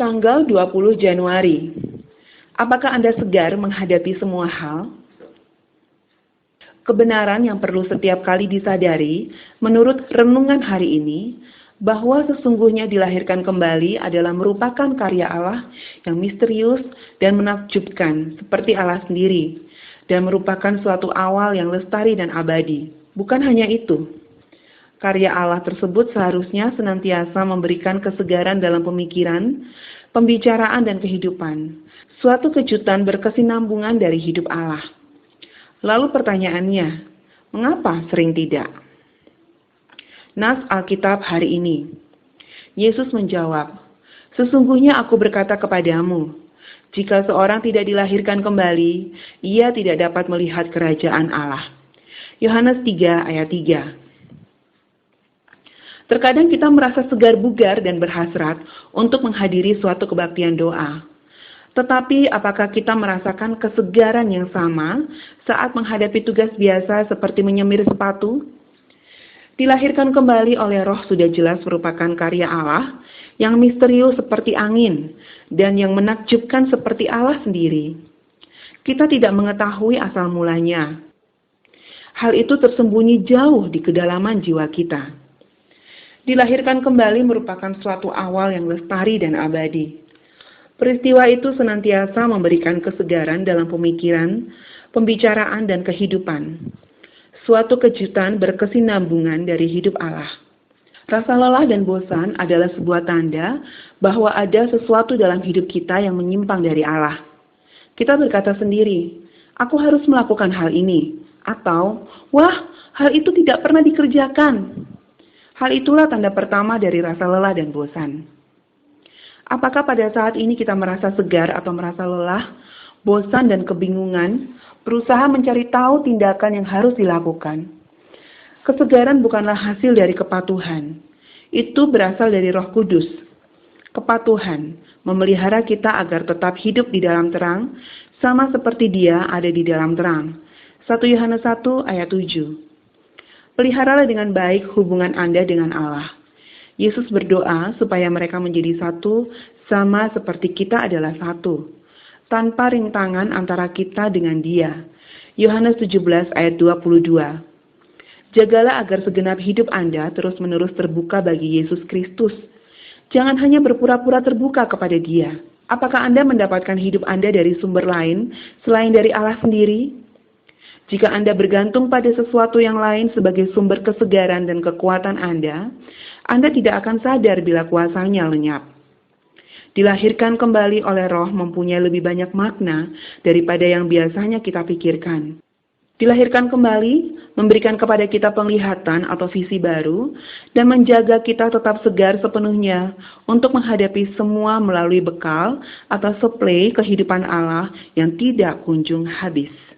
Tanggal 20 Januari. Apakah Anda segar menghadapi semua hal? Kebenaran yang perlu setiap kali disadari, menurut renungan hari ini, bahwa sesungguhnya dilahirkan kembali adalah merupakan karya Allah yang misterius dan menakjubkan seperti Allah sendiri, dan merupakan suatu awal yang lestari dan abadi. Bukan hanya itu, karya Allah tersebut seharusnya senantiasa memberikan kesegaran dalam pemikiran, pembicaraan, dan kehidupan. Suatu kejutan berkesinambungan dari hidup Allah. Lalu pertanyaannya, mengapa sering tidak? Nas Alkitab hari ini. Yesus menjawab, "Sesungguhnya aku berkata kepadamu, jika seorang tidak dilahirkan kembali, ia tidak dapat melihat kerajaan Allah." Yohanes 3 ayat 3. Terkadang kita merasa segar bugar dan berhasrat untuk menghadiri suatu kebaktian doa. Tetapi apakah kita merasakan kesegaran yang sama saat menghadapi tugas biasa seperti menyemir sepatu? Dilahirkan kembali oleh Roh sudah jelas merupakan karya Allah yang misterius seperti angin dan yang menakjubkan seperti Allah sendiri. Kita tidak mengetahui asal mulanya. Hal itu tersembunyi jauh di kedalaman jiwa kita. Dilahirkan kembali merupakan suatu awal yang lestari dan abadi. Peristiwa itu senantiasa memberikan kesegaran dalam pemikiran, pembicaraan, dan kehidupan. Suatu kejutan berkesinambungan dari hidup Allah. Rasa lelah dan bosan adalah sebuah tanda bahwa ada sesuatu dalam hidup kita yang menyimpang dari Allah. Kita berkata sendiri, "Aku harus melakukan hal ini," atau, "Wah, hal itu tidak pernah dikerjakan." Hal itulah tanda pertama dari rasa lelah dan bosan. Apakah pada saat ini kita merasa segar atau merasa lelah, bosan dan kebingungan, berusaha mencari tahu tindakan yang harus dilakukan? Kesegaran bukanlah hasil dari kepatuhan. Itu berasal dari Roh Kudus. Kepatuhan memelihara kita agar tetap hidup di dalam terang, sama seperti Dia ada di dalam terang. 1 Yohanes 1 ayat 7. Peliharalah dengan baik hubungan Anda dengan Allah. Yesus berdoa supaya mereka menjadi satu sama seperti kita adalah satu, tanpa rintangan antara kita dengan Dia. Yohanes 17 ayat 22. Jagalah agar segenap hidup Anda terus-menerus terbuka bagi Yesus Kristus. Jangan hanya berpura-pura terbuka kepada Dia. Apakah Anda mendapatkan hidup Anda dari sumber lain selain dari Allah sendiri? Jika Anda bergantung pada sesuatu yang lain sebagai sumber kesegaran dan kekuatan Anda tidak akan sadar bila kuasanya lenyap. Dilahirkan kembali oleh Roh mempunyai lebih banyak makna daripada yang biasanya kita pikirkan. Dilahirkan kembali memberikan kepada kita penglihatan atau visi baru dan menjaga kita tetap segar sepenuhnya untuk menghadapi semua melalui bekal atau suplai kehidupan Allah yang tidak kunjung habis.